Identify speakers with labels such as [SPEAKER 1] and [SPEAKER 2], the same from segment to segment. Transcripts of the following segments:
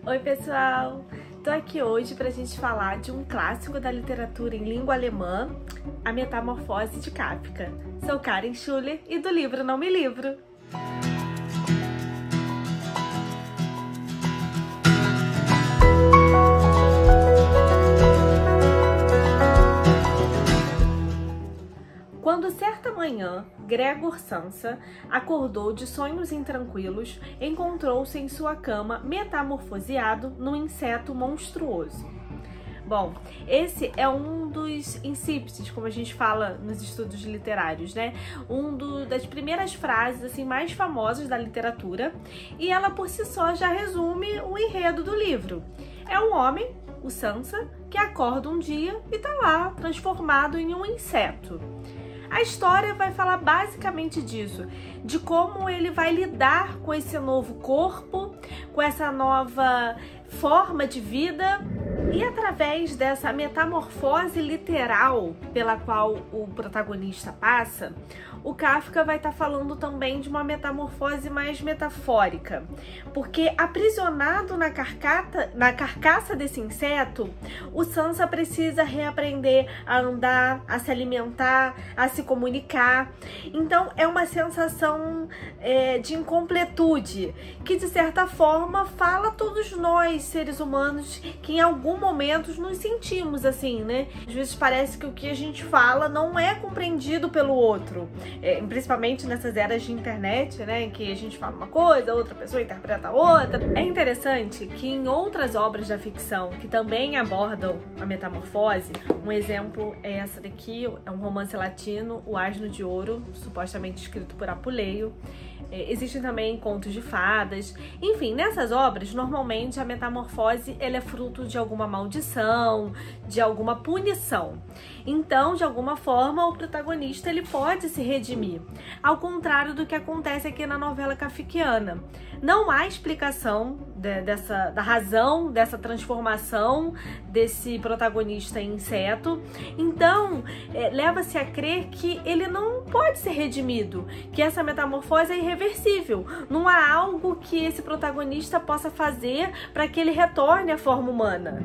[SPEAKER 1] Oi pessoal, tô aqui hoje pra gente falar de um clássico da literatura em língua alemã, A Metamorfose de Kafka. Sou Karen Schuller e do livro Não Me Livro. Quando certa manhã, Gregor Samsa acordou de sonhos intranquilos, encontrou-se em sua cama metamorfoseado num inseto monstruoso. Bom, esse é um dos incipits, como a gente fala nos estudos literários, né? Das primeiras frases assim mais famosas da literatura, e ela por si só já resume o enredo do livro. É um homem, o Samsa, que acorda um dia e tá lá, transformado em um inseto. A história vai falar basicamente disso, de como ele vai lidar com esse novo corpo, com essa nova forma de vida, e através dessa metamorfose literal pela qual o protagonista passa, o Kafka vai estar falando também de uma metamorfose mais metafórica, porque aprisionado na carcaça desse inseto, o Samsa precisa reaprender a andar, a se alimentar, a se comunicar. Então é uma sensação de incompletude, que de certa forma fala a todos nós, seres humanos, que em algum momento nos sentimos assim, né? Às vezes parece que o que a gente fala não é compreendido pelo outro. Principalmente nessas eras de internet, né, em que a gente fala uma coisa, outra pessoa interpreta outra. É interessante que em outras obras da ficção que também abordam a metamorfose, um exemplo é essa daqui, é um romance latino, O Asno de Ouro, supostamente escrito por Apuleio. Existem também contos de fadas. Enfim, nessas obras, normalmente a metamorfose ela é fruto de alguma maldição, de alguma punição. Então, de alguma forma, o protagonista ele pode se redimir, ao contrário do que acontece aqui na novela kafkiana. Não há explicação da razão dessa transformação desse protagonista em inseto. Então, leva-se a crer que ele não pode ser redimido, que essa metamorfose é irreversível. Não há algo que esse protagonista possa fazer para que ele retorne à forma humana.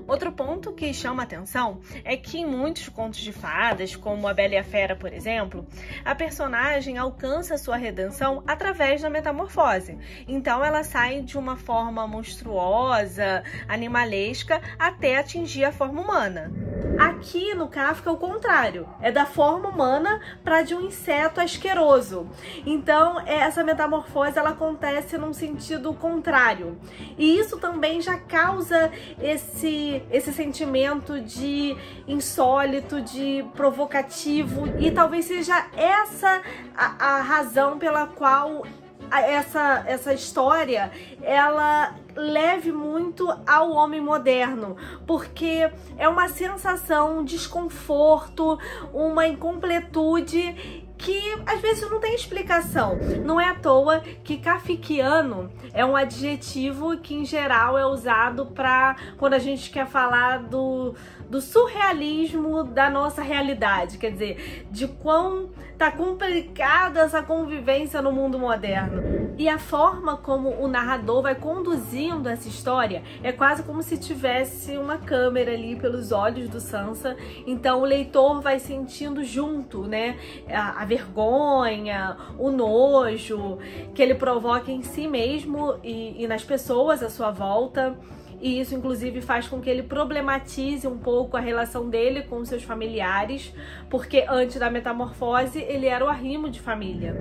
[SPEAKER 1] Outro ponto que chama atenção é que em muitos contos de fadas, como A Bela e a Fera, por exemplo, a personagem alcança sua redenção através da metamorfose. Então ela sai de uma forma monstruosa, animalesca, até atingir a forma humana. Aqui no Kafka é o contrário, é da forma humana para de um inseto asqueroso. Então essa metamorfose ela acontece num sentido contrário. E isso também já causa esse sentimento de insólito, de provocativo, e talvez seja essa a razão pela qual essa história ela leve muito ao homem moderno, porque é uma sensação, um desconforto, uma incompletude que às vezes não tem explicação. Não é à toa que kafkiano é um adjetivo que em geral é usado para quando a gente quer falar do surrealismo da nossa realidade, quer dizer, de quão tá complicada essa convivência no mundo moderno. E a forma como o narrador vai conduzindo essa história é quase como se tivesse uma câmera ali pelos olhos do Samsa. Então o leitor vai sentindo junto, né, a vergonha, o nojo que ele provoca em si mesmo e nas pessoas à sua volta. E isso, inclusive, faz com que ele problematize um pouco a relação dele com seus familiares, porque antes da metamorfose ele era o arrimo de família.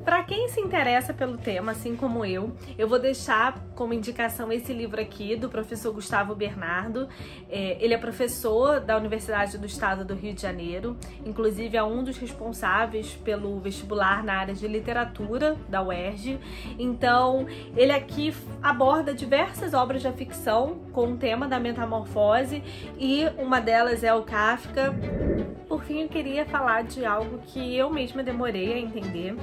[SPEAKER 1] Para quem se interessa pelo tema, assim como eu vou deixar como indicação esse livro aqui, do professor Gustavo Bernardo. Ele é professor da Universidade do Estado do Rio de Janeiro, inclusive é um dos responsáveis pelo vestibular na área de literatura da UERJ. Então, ele aqui aborda diversas obras da ficção com o tema da metamorfose, e uma delas é o Kafka. Por fim, eu queria falar de algo que eu mesma demorei a entender,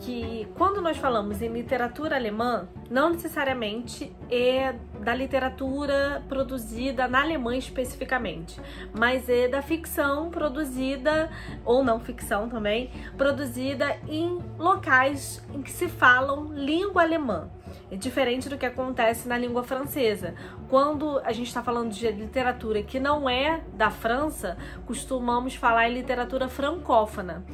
[SPEAKER 1] que quando nós falamos em literatura alemã, não necessariamente é da literatura produzida na Alemanha especificamente, mas é da ficção produzida, ou não ficção também, produzida em locais em que se falam língua alemã. diferente do que acontece na língua francesa. Quando a gente está falando de literatura que não é da França, costumamos falar em literatura francófona.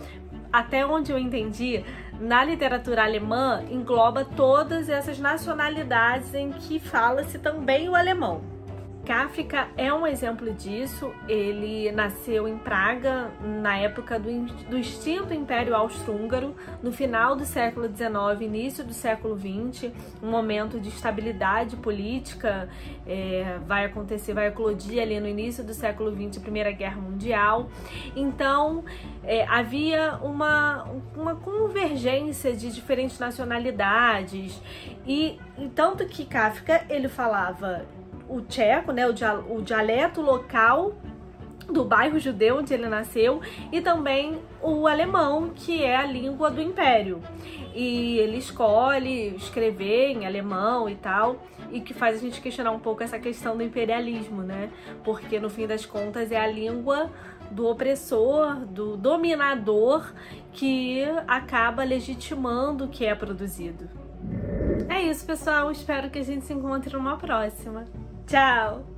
[SPEAKER 1] Até onde eu entendi, na literatura alemã engloba todas essas nacionalidades em que fala-se também o alemão. Kafka é um exemplo disso. Ele nasceu em Praga na época do extinto Império Austro-Húngaro, no final do século XIX, início do século XX, um momento de estabilidade política, vai eclodir ali no início do século XX, Primeira Guerra Mundial. Então, havia uma convergência de diferentes nacionalidades, e tanto que Kafka, ele falava o tcheco, né, o dialeto local do bairro judeu onde ele nasceu, e também o alemão, que é a língua do Império. E ele escolhe escrever em alemão e tal, e que faz a gente questionar um pouco essa questão do imperialismo, né? Porque no fim das contas é a língua do opressor, do dominador, que acaba legitimando o que é produzido. É isso, pessoal. Espero que a gente se encontre numa próxima. Tchau!